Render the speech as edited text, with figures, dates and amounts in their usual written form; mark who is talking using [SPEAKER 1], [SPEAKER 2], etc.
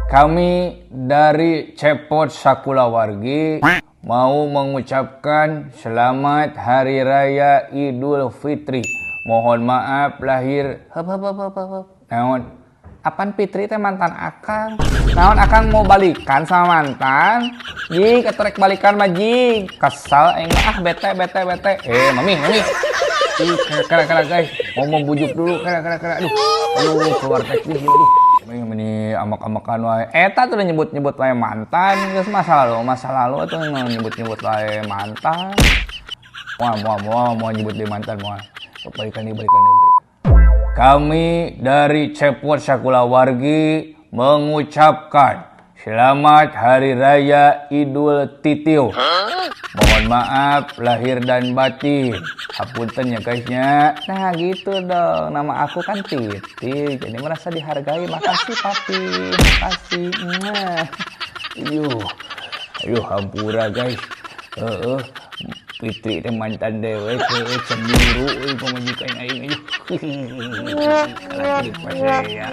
[SPEAKER 1] Kami dari Cepot Sakulawargi mau mengucapkan selamat Hari Raya Idul Fitri. Mohon maaf lahir. Naon? Apaan Fitri teh mantan akang? Naon akang mau balikan sama mantan? Jing, keterek balikan mah jing. Kesal aing bete. Mami. Kera guys, mau bujuk dulu kera. Aduh, keluar teknis aduh. Ini amak-amakan wae. Eta tuh udah nyebut wae mantan. Geus masa lalu atuh nyebut wae mantan. Mau nyebut dia mantan mau. Balikan. Kami dari Cepot Sakulawargi mengucapkan selamat Hari Raya Idul Titiw. Mohon maaf lahir dan batin. Hapunten ya guysnya. Nah gitu dong. Nama aku kan Titi. Jadi merasa dihargai. Makasih papi. Makasih. Ayo hampura guys. Fitri teh mantan dewek cemburu pemajikan aing. Lagi di pas ya.